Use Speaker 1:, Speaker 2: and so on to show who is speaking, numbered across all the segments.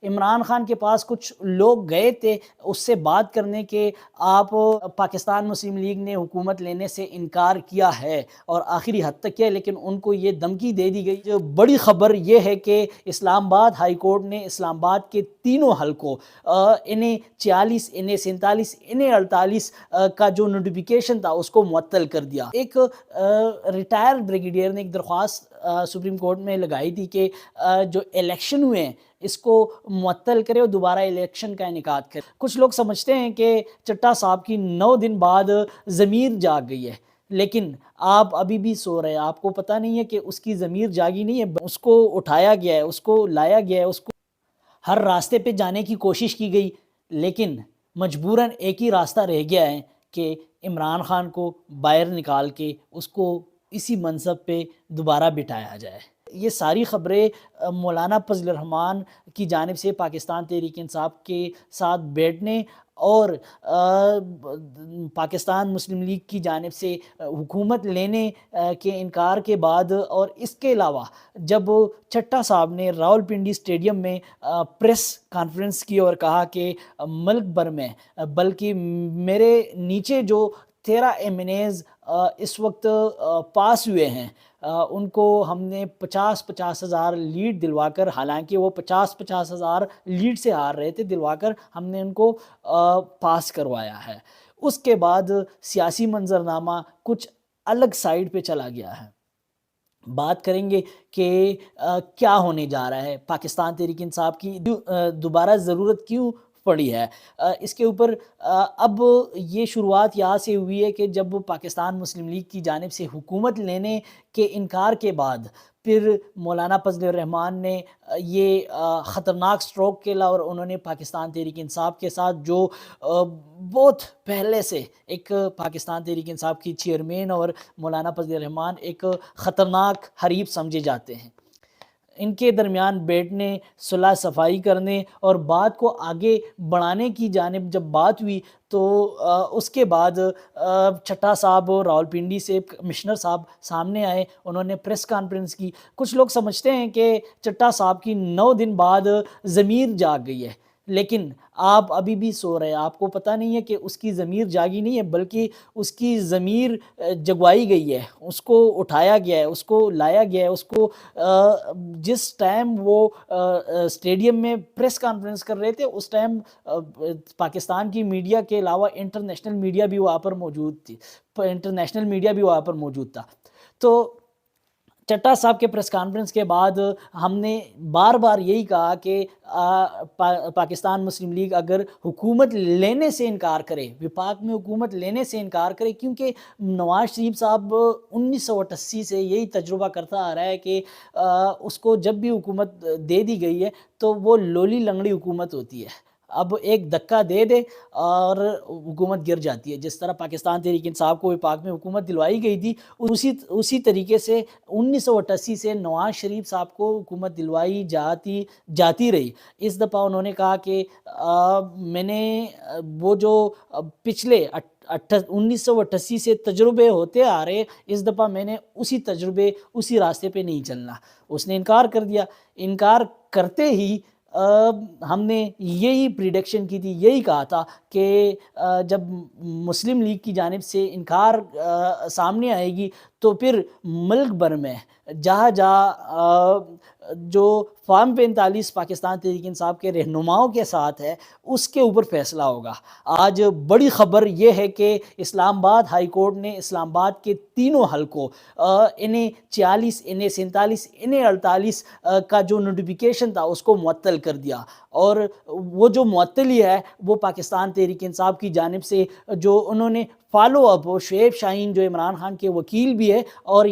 Speaker 1: عمران خان کے پاس کچھ لوگ گئے تھے اس سے بات کرنے کے آپ پاکستان مسلم لیگ نے حکومت لینے سے انکار کیا ہے اور آخری حد تک کیا، لیکن ان کو یہ دھمکی دے دی گئی۔ جو بڑی خبر یہ ہے کہ اسلام آباد ہائی کورٹ نے اسلام آباد کے تینوں حلقوں انہیں 46 انہیں 47 انہیں 48 کا جو نوٹیفیکیشن تھا اس کو معطل کر دیا۔ ایک ریٹائر بریگیڈیئر نے ایک درخواست سپریم کورٹ میں لگائی تھی کہ جو الیکشن ہوئے ہیں اس کو معطل کرے اور دوبارہ الیکشن کا انعقاد کرے۔ کچھ لوگ سمجھتے ہیں کہ چٹھا صاحب کی 9 دن بعد ضمیر جاگ گئی ہے، لیکن آپ ابھی بھی سو رہے ہیں۔ آپ کو پتہ نہیں ہے کہ اس کی ضمیر جاگی نہیں ہے، اس کو اٹھایا گیا ہے، اس کو لایا گیا ہے، اس کو ہر راستے پہ جانے کی کوشش کی گئی، لیکن مجبوراً ایک ہی راستہ رہ گیا ہے کہ عمران خان کو باہر نکال کے اس کو اسی منصب پہ دوبارہ بٹھایا جائے۔ یہ ساری خبریں مولانا فضل الرحمان کی جانب سے پاکستان تحریک انصاف کے ساتھ بیٹھنے اور پاکستان مسلم لیگ کی جانب سے حکومت لینے کے انکار کے بعد، اور اس کے علاوہ جب چٹھا صاحب نے راولپنڈی اسٹیڈیم میں پریس کانفرنس کی اور کہا کہ ملک بھر میں بلکہ میرے نیچے جو 13 MNAs اس وقت پاس ہوئے ہیں ان کو ہم نے 50 ہزار لیڈ دلوا کر، حالانکہ وہ 50 ہزار لیڈ سے ہار رہے تھے، دلوا کر ہم نے ان کو پاس کروایا ہے۔ اس کے بعد سیاسی منظرنامہ کچھ الگ سائیڈ پہ چلا گیا ہے۔ بات کریں گے کہ کیا ہونے جا رہا ہے، پاکستان تحریک انصاف کی دوبارہ ضرورت کیوں پڑی ہے۔ اس کے اوپر اب یہ شروعات یہاں سے ہوئی ہے کہ جب پاکستان مسلم لیگ کی جانب سے حکومت لینے کے انکار کے بعد پھر مولانا فضل الرحمان نے یہ خطرناک سٹروک کھیلا اور انہوں نے پاکستان تحریک انصاف کے ساتھ جو بہت پہلے سے ایک پاکستان تحریک انصاف کی چیئرمین اور مولانا فضل الرحمان ایک خطرناک حریف سمجھے جاتے ہیں، ان کے درمیان بیٹھنے، صلح صفائی کرنے اور بات کو آگے بڑھانے کی جانب جب بات ہوئی تو اس کے بعد چٹھا صاحب راولپنڈی سے کمشنر صاحب سامنے آئے، انہوں نے پریس کانفرنس کی۔ کچھ لوگ سمجھتے ہیں کہ چٹھا صاحب کی 9 دن بعد ضمیر جاگ گئی ہے، لیکن آپ ابھی بھی سو رہے ہیں۔ آپ کو پتہ نہیں ہے کہ اس کی ضمیر جاگی نہیں ہے، بلکہ اس کی ضمیر جگوائی گئی ہے، اس کو اٹھایا گیا ہے، اس کو لایا گیا ہے۔ اس کو جس ٹائم وہ اسٹیڈیم میں پریس کانفرنس کر رہے تھے اس ٹائم پاکستان کی میڈیا کے علاوہ انٹرنیشنل میڈیا بھی وہاں پر موجود تھا۔ تو چٹھا صاحب کے پریس کانفرنس کے بعد ہم نے بار بار یہی کہا کہ پاکستان مسلم لیگ اگر حکومت لینے سے انکار کرے، وفاق میں حکومت لینے سے انکار کرے، کیونکہ نواز شریف صاحب 1988 سے یہی تجربہ کرتا آ رہا ہے کہ اس کو جب بھی حکومت دے دی گئی ہے تو وہ لولی لنگڑی حکومت ہوتی ہے، اب ایک دھکا دے دے اور حکومت گر جاتی ہے۔ جس طرح پاکستان تحریک انصاف کو وفاق میں حکومت دلوائی گئی تھی، اسی طریقے سے 1988 سے نواز شریف صاحب کو حکومت دلوائی جاتی رہی۔ اس دفعہ انہوں نے کہا کہ میں نے وہ جو پچھلے 1988 سے تجربے ہوتے آ رہے، اس دفعہ میں نے اسی راستے پہ نہیں چلنا۔ اس نے انکار کر دیا۔ انکار کرتے ہی ہم نے یہی پریڈکشن کی تھی، یہی کہا تھا کہ جب مسلم لیگ کی جانب سے انکار سامنے آئے گی تو پھر ملک بھر میں جہاں جو فارم 45 پاکستان تحریک انصاف کے رہنماؤں کے ساتھ ہے اس کے اوپر فیصلہ ہوگا۔ آج بڑی خبر یہ ہے کہ اسلام آباد ہائی کورٹ نے اسلام آباد کے تینوں حلقوں انہیں 46 انہیں 47 انہیں 48 کا جو نوٹیفیکیشن تھا اس کو معطل کر دیا، اور وہ جو معطلی ہے وہ پاکستان تحریک انصاف کی جانب سے جو انہوں نے فالو اپ، شعیب شاہین جو عمران خان کے وکیل بھی ہے اور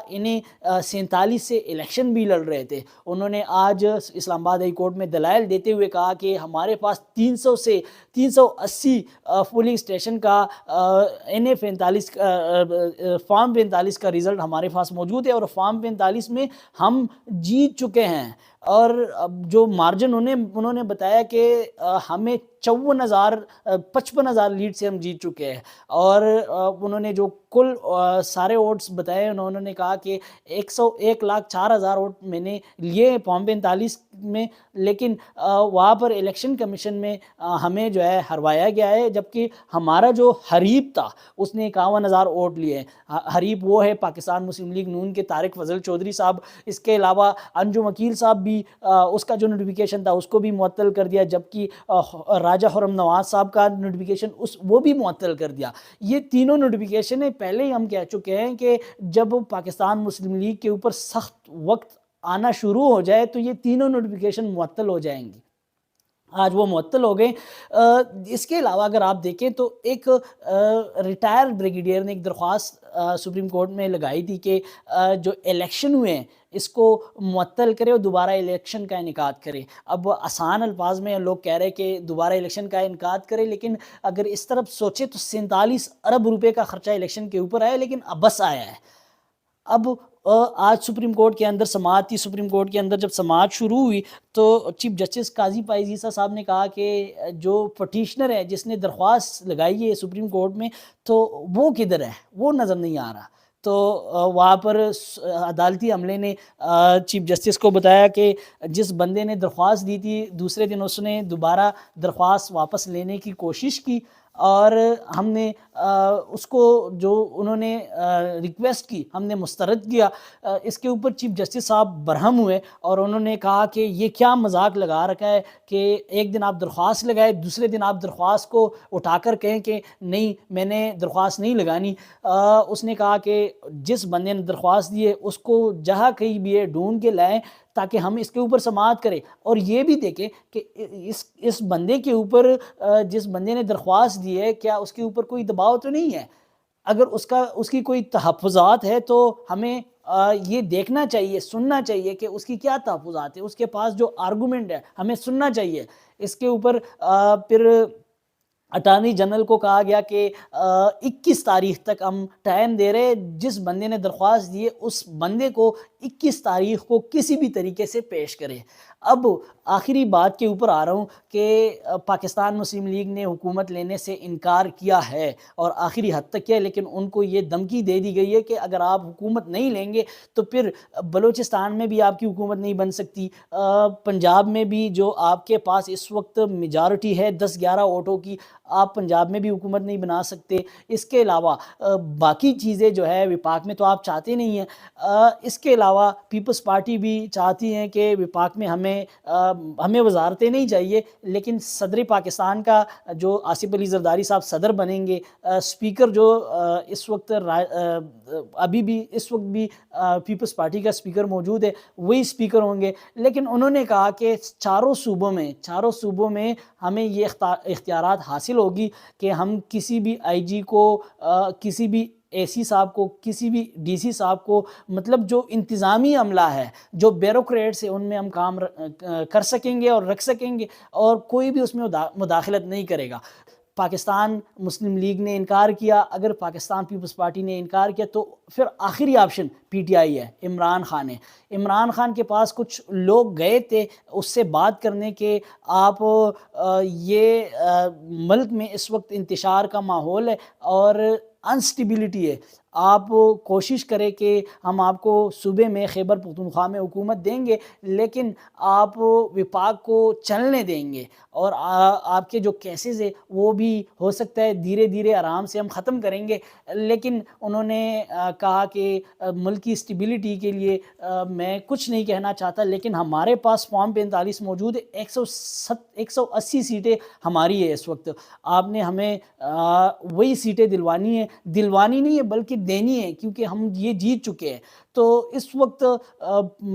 Speaker 1: انہیں 47 سے الیکشن بھی لڑ رہے تھے، انہوں نے آج اسلام آباد ہائی کورٹ میں دلائل دیتے ہوئے کہا کہ ہمارے پاس 300 سے 380 پولنگ اسٹیشن کا فارم 45 کا رزلٹ ہمارے پاس موجود ہے، اور فارم 45 میں ہم جیت چکے ہیں۔ اور اب جو مارجن انہوں نے بتایا کہ ہمیں 55,000 لیڈ سے ہم جیت چکے ہیں، اور انہوں نے جو کل سارے ووٹس بتائے، انہوں نے کہا کہ 1,04,000 ووٹ میں نے لیے فارم 45 میں، لیکن وہاں پر الیکشن کمیشن میں ہمیں جو ہے ہروایا گیا ہے، جبکہ ہمارا جو حریف تھا اس نے 51,000 ووٹ لیے ہیں۔ حریف وہ ہے پاکستان مسلم لیگ نون کے طارق فضل چودھری صاحب، اس کے علاوہ انجم وکیل صاحب بھی اس کا جو نوٹیفیکیشن تھا اس کو بھی معطل کر دیا، جبکہ راجہ خرم نواز صاحب کا نوٹیفیکیشن وہ بھی معطل کر دیا۔ یہ تینوں نوٹیفیکیشن پہلے ہی ہم کہہ چکے ہیں کہ جب پاکستان مسلم لیگ کے اوپر سخت وقت آنا شروع ہو جائے تو یہ تینوں نوٹیفیکیشن معطل ہو جائیں گی۔ آج وہ معطل ہو گئے۔ اس کے علاوہ اگر آپ دیکھیں تو ایک ریٹائر بریگیڈیئر نے ایک درخواست سپریم کورٹ میں لگائی تھی کہ جو الیکشن ہوئے ہیں اس کو معطل کرے اور دوبارہ الیکشن کا انعقاد کرے۔ اب آسان الفاظ میں لوگ کہہ رہے ہیں کہ دوبارہ الیکشن کا انعقاد کرے، لیکن اگر اس طرف سوچے تو 47 ارب روپے کا خرچہ الیکشن کے اوپر آیا، لیکن اب بس آیا ہے۔ اب آج سپریم کورٹ کے اندر سماعت تھی، سپریم کورٹ کے اندر جب سماعت شروع ہوئی تو چیف جسٹس قاضی پائز عیسیٰ صاحب نے کہا کہ جو پٹیشنر ہے جس نے درخواست لگائی ہے سپریم کورٹ میں، تو وہ کدھر ہے، وہ نظر نہیں آ رہا۔ تو وہاں پر عدالتی عملے نے چیف جسٹس کو بتایا کہ جس بندے نے درخواست دی تھی دوسرے دن اس نے دوبارہ درخواست واپس لینے کی کوشش کی، اور ہم نے اس کو جو انہوں نے ریکویسٹ کی ہم نے مسترد کیا۔ اس کے اوپر چیف جسٹس صاحب برہم ہوئے اور انہوں نے کہا کہ یہ کیا مذاق لگا رکھا ہے کہ ایک دن آپ درخواست لگائے، دوسرے دن آپ درخواست کو اٹھا کر کہیں کہ نہیں میں نے درخواست نہیں لگانی۔ اس نے کہا کہ جس بندے نے درخواست دی ہے اس کو جہاں کہیں بھی ہے ڈھونڈ کے لائیں تاکہ ہم اس کے اوپر سماعت کریں، اور یہ بھی دیکھیں کہ اس بندے کے اوپر جس بندے نے درخواست دی ہے کیا اس کے اوپر کوئی دباؤ تو نہیں ہے۔ اگر اس کی کوئی تحفظات ہے تو ہمیں یہ دیکھنا چاہیے، سننا چاہیے کہ اس کی کیا تحفظات ہے، اس کے پاس جو آرگومنٹ ہے ہمیں سننا چاہیے۔ اس کے اوپر پھر اٹارنی جنرل کو کہا گیا کہ 21 تاریخ تک ہم ٹائم دے رہے، جس بندے نے درخواست دی ہے اس بندے کو 21 تاریخ کو کسی بھی طریقے سے پیش کرے۔ اب آخری بات کے اوپر آ رہا ہوں کہ پاکستان مسلم لیگ نے حکومت لینے سے انکار کیا ہے اور آخری حد تک کیا ہے، لیکن ان کو یہ دھمکی دے دی گئی ہے کہ اگر آپ حکومت نہیں لیں گے تو پھر بلوچستان میں بھی آپ کی حکومت نہیں بن سکتی، پنجاب میں بھی جو آپ کے پاس اس وقت میجارٹی ہے 10-11 ووٹوں کی، آپ پنجاب میں بھی حکومت نہیں بنا سکتے۔ اس کے علاوہ باقی چیزیں جو ہے وفاق میں تو آپ چاہتے نہیں ہیں۔ اس کے علاوہ پیپلز پارٹی بھی چاہتی ہیں کہ وفاق میں ہمیں وزارتیں نہیں چاہیے، لیکن صدر پاکستان کا جو آصف علی زرداری صاحب صدر بنیں گے، اسپیکر جو اس وقت پیپلز پارٹی کا اسپیکر موجود ہے وہی اسپیکر ہوں گے، لیکن انہوں نے کہا کہ چاروں صوبوں میں ہمیں یہ اختیارات حاصل ہوگی کہ ہم کسی بھی آئی جی کو، کسی بھی اے سی صاحب کو، کسی بھی ڈی سی صاحب کو، مطلب جو انتظامی عملہ ہے، جو بیوروکریٹس ہیں، ان میں ہم کام کر سکیں گے اور رکھ سکیں گے، اور کوئی بھی اس میں مداخلت نہیں کرے گا۔ پاکستان مسلم لیگ نے انکار کیا، اگر پاکستان پیپلز پارٹی نے انکار کیا تو پھر آخری آپشن پی ٹی آئی ہے، عمران خان ہے۔ عمران خان کے پاس کچھ لوگ گئے تھے اس سے بات کرنے کے، آپ یہ ملک میں اس وقت انتشار کا ماحول ہے اور انسٹیبلٹی ہے، آپ کوشش کریں کہ ہم آپ کو صوبے میں خیبر پختونخوا میں حکومت دیں گے، لیکن آپ وفاق کو چلنے دیں گے، اور آپ کے جو کیسز ہے وہ بھی ہو سکتا ہے دھیرے دھیرے آرام سے ہم ختم کریں گے۔ لیکن انہوں نے کہا کہ ملکی اسٹیبلٹی کے لیے میں کچھ نہیں کہنا چاہتا، لیکن ہمارے پاس فارم 45 موجود ہے، 180 سیٹیں ہماری ہے اس وقت، آپ نے ہمیں وہی سیٹیں دلوانی نہیں ہے بلکہ دینی ہے، کیونکہ ہم یہ جیت چکے ہیں۔ تو اس وقت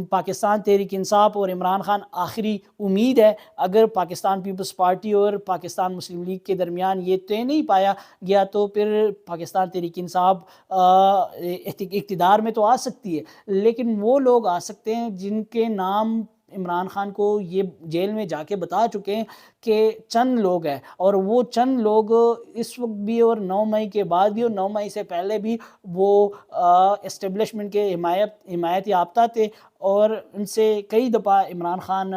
Speaker 1: پاکستان تحریک انصاف اور عمران خان آخری امید ہے۔ اگر پاکستان پیپلز پارٹی اور پاکستان مسلم لیگ کے درمیان یہ طے نہیں پایا گیا تو پھر پاکستان تحریک انصاف اقتدار میں تو آ سکتی ہے، لیکن وہ لوگ آ سکتے ہیں جن کے نام عمران خان کو یہ جیل میں جا کے بتا چکے ہیں کہ چند لوگ ہیں، اور وہ چند لوگ اس وقت بھی اور 9 مئی کے بعد بھی اور 9 مئی سے پہلے بھی وہ اسٹیبلشمنٹ کے حمایت یافتہ تھے، اور ان سے کئی دفعہ عمران خان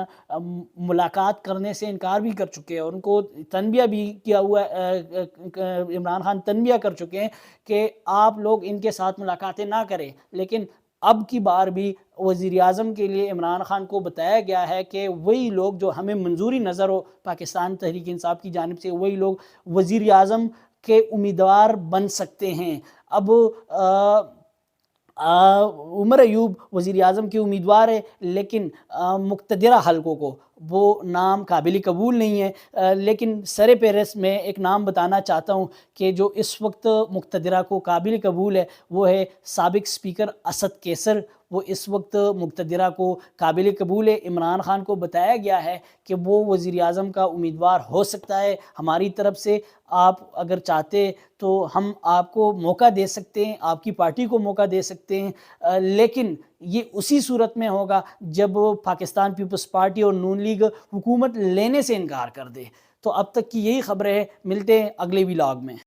Speaker 1: ملاقات کرنے سے انکار بھی کر چکے ہیں، اور ان کو تنبیہ بھی کیا ہوا عمران خان تنبیہ کر چکے ہیں کہ آپ لوگ ان کے ساتھ ملاقاتیں نہ کریں۔ لیکن اب کی بار بھی وزیر اعظم کے لیے عمران خان کو بتایا گیا ہے کہ وہی لوگ جو ہمیں منظوری نظر ہو پاکستان تحریک انصاف کی جانب سے، وہی لوگ وزیر اعظم کے امیدوار بن سکتے ہیں۔ اب عمر ایوب وزیر اعظم کے امیدوار ہے، لیکن مقتدرہ حلقوں کو وہ نام قابل قبول نہیں ہے۔ لیکن سر فہرست میں ایک نام بتانا چاہتا ہوں کہ جو اس وقت مقتدرہ کو قابل قبول ہے، وہ ہے سابق اسپیکر اسد کیسر۔ وہ اس وقت مقتدرہ کو قابل قبول ہے۔ عمران خان کو بتایا گیا ہے کہ وہ وزیر اعظم کا امیدوار ہو سکتا ہے ہماری طرف سے، آپ اگر چاہتے تو ہم آپ کو موقع دے سکتے ہیں، آپ کی پارٹی کو موقع دے سکتے ہیں، لیکن یہ اسی صورت میں ہوگا جب پاکستان پیپلز پارٹی اور نون لیگ حکومت لینے سے انکار کر دے۔ تو اب تک کی یہی خبریں ہیں، ملتے ہیں اگلے ولاگ میں۔